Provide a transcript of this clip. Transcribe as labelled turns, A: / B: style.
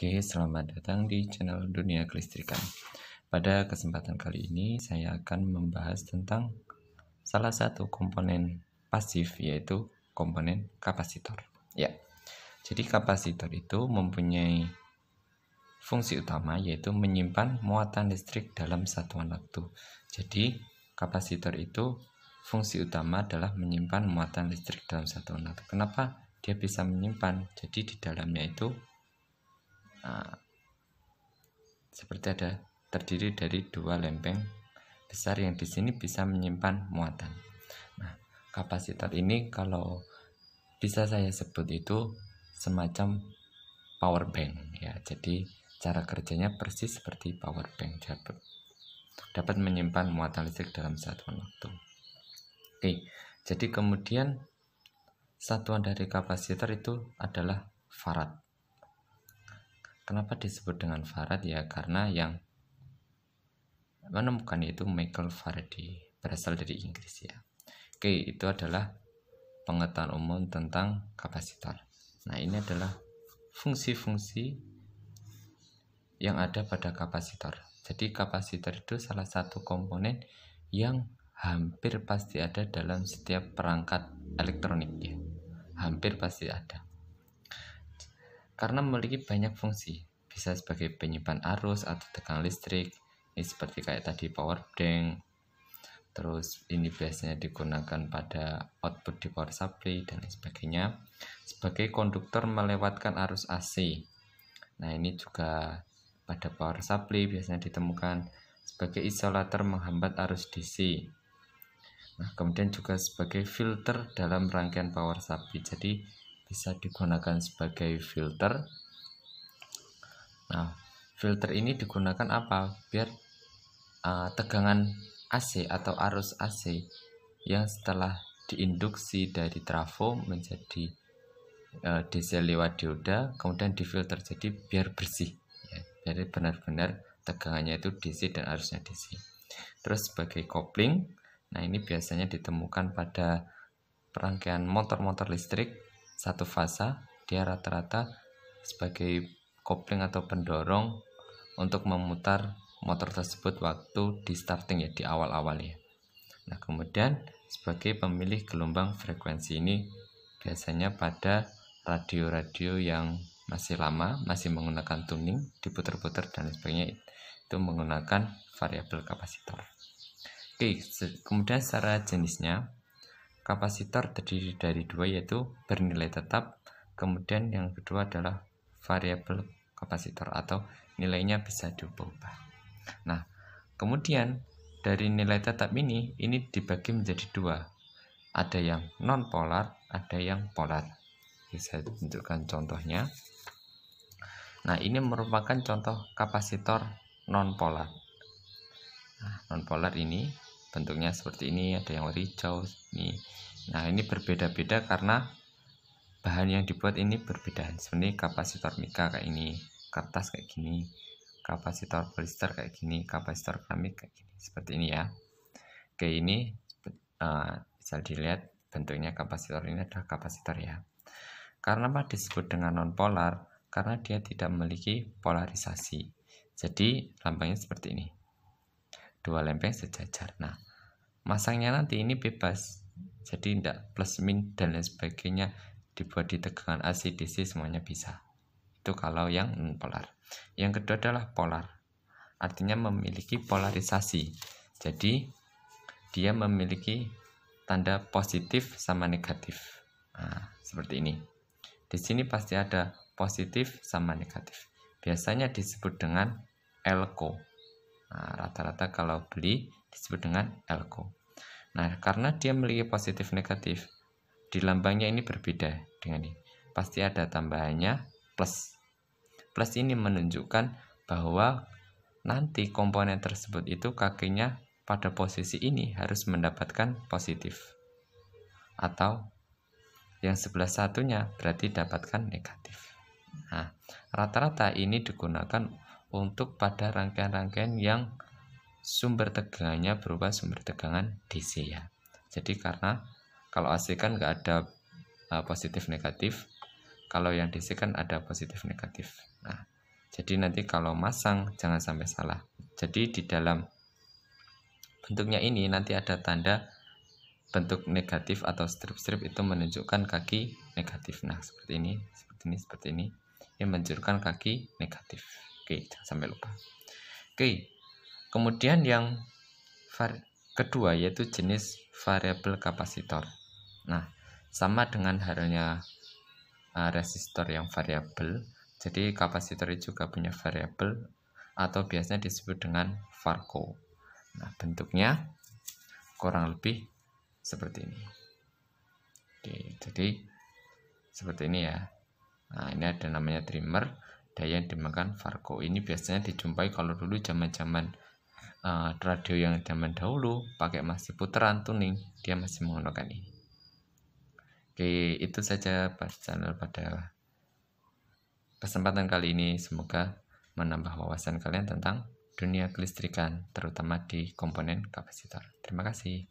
A: Oke, selamat datang di channel Dunia Kelistrikan. Pada kesempatan kali ini, saya akan membahas tentang salah satu komponen pasif, yaitu komponen kapasitor. Ya, jadi kapasitor itu mempunyai fungsi utama, yaitu menyimpan muatan listrik dalam satuan waktu. Jadi, kapasitor itu fungsi utama adalah menyimpan muatan listrik dalam satuan waktu. Kenapa dia bisa menyimpan? Jadi, di dalamnya itu seperti terdiri dari dua lempeng besar yang di sini bisa menyimpan muatan. Nah, kapasitor ini kalau bisa saya sebut itu semacam power bank ya. Jadi cara kerjanya persis seperti power bank, dapat menyimpan muatan listrik dalam satuan waktu. Oke, jadi kemudian satuan dari kapasitor itu adalah farad. Kenapa disebut dengan farad? Ya karena yang menemukan itu Michael Faraday, berasal dari Inggris ya. Oke, itu adalah pengetahuan umum tentang kapasitor. Nah, ini adalah fungsi-fungsi yang ada pada kapasitor. Jadi kapasitor itu salah satu komponen yang hampir pasti ada dalam setiap perangkat elektronik ya. Hampir pasti ada. Karena memiliki banyak fungsi, bisa sebagai penyimpan arus atau tegangan listrik, ini seperti kayak tadi power bank. Terus ini biasanya digunakan pada output di power supply dan lain sebagainya. Sebagai konduktor melewatkan arus AC. Nah, ini juga pada power supply biasanya ditemukan. Sebagai isolator menghambat arus DC. Nah, kemudian juga sebagai filter dalam rangkaian power supply. Jadi bisa digunakan sebagai filter. Nah, filter ini digunakan apa? Biar tegangan AC atau arus AC yang setelah diinduksi dari trafo menjadi DC lewat dioda, kemudian difilter, jadi biar bersih ya. Jadi benar-benar tegangannya itu DC dan arusnya DC. Terus sebagai kopling, nah ini biasanya ditemukan pada perangkaian motor-motor listrik satu fasa. Dia rata-rata sebagai kopling atau pendorong untuk memutar motor tersebut waktu di starting ya, di awal-awal ya. Nah, kemudian sebagai pemilih gelombang frekuensi, ini biasanya pada radio-radio yang masih lama, masih menggunakan tuning, diputar-putar dan sebagainya, itu menggunakan variabel kapasitor. Oke, kemudian secara jenisnya kapasitor terdiri dari dua, yaitu bernilai tetap, kemudian yang kedua adalah variabel kapasitor atau nilainya bisa diubah-ubah. Nah, kemudian dari nilai tetap ini dibagi menjadi dua. Ada yang non polar, ada yang polar. Bisa tunjukkan contohnya. Nah, ini merupakan contoh kapasitor non polar. Nah, non polar ini bentuknya seperti ini, ada yang warna hijau ini. Nah, ini berbeda-beda karena bahan yang dibuat ini berbeda. Seperti kapasitor mika kayak ini, kertas kayak gini, kapasitor polister kayak gini, kapasitor keramik kayak gini, seperti ini ya. Oke, ini bisa dilihat bentuknya. Kapasitor ini adalah kapasitor ya. Karena apa disebut dengan non polar? Karena dia tidak memiliki polarisasi. Jadi lambangnya seperti ini, dua lempeng sejajar. Nah, masangnya nanti ini bebas, jadi tidak plus min dan lain sebagainya, dibuat di tegangan AC DC semuanya bisa. Itu kalau yang non polar. Yang kedua adalah polar, artinya memiliki polarisasi. Jadi dia memiliki tanda positif sama negatif. Nah, seperti ini. Di sini pasti ada positif sama negatif. Biasanya disebut dengan elko. Nah, rata-rata kalau beli disebut dengan elko. Nah, karena dia memiliki positif negatif, di lambangnya ini berbeda dengan ini. Pasti ada tambahannya plus. Plus ini menunjukkan bahwa nanti komponen tersebut itu kakinya pada posisi ini harus mendapatkan positif. Atau yang sebelah satunya berarti dapatkan negatif. Nah, rata-rata ini digunakan untuk pada rangkaian-rangkaian yang sumber tegangannya berupa sumber tegangan DC ya. Jadi karena kalau AC kan nggak ada positif negatif, kalau yang DC kan ada positif negatif. Nah, Jadi nanti kalau masang jangan sampai salah. Jadi di dalam bentuknya ini nanti ada tanda bentuk negatif atau strip-strip itu menunjukkan kaki negatif. Nah, seperti ini, seperti ini. Ini menunjukkan kaki negatif. Oke, jangan sampai lupa. Oke. Kemudian yang kedua yaitu jenis variabel kapasitor. Nah, sama dengan halnya resistor yang variabel, jadi kapasitor juga punya variabel atau biasanya disebut dengan varco. Nah, bentuknya kurang lebih seperti ini. Oke, jadi seperti ini ya. Nah, ini ada namanya trimmer, daya yang dinamakan varco. Ini biasanya dijumpai kalau dulu zaman-zaman radio yang zaman dahulu pakai masih putaran tuning, dia masih menggunakan ini. Oke, itu saja channel pada kesempatan kali ini. Semoga menambah wawasan kalian tentang dunia kelistrikan, terutama di komponen kapasitor. Terima kasih.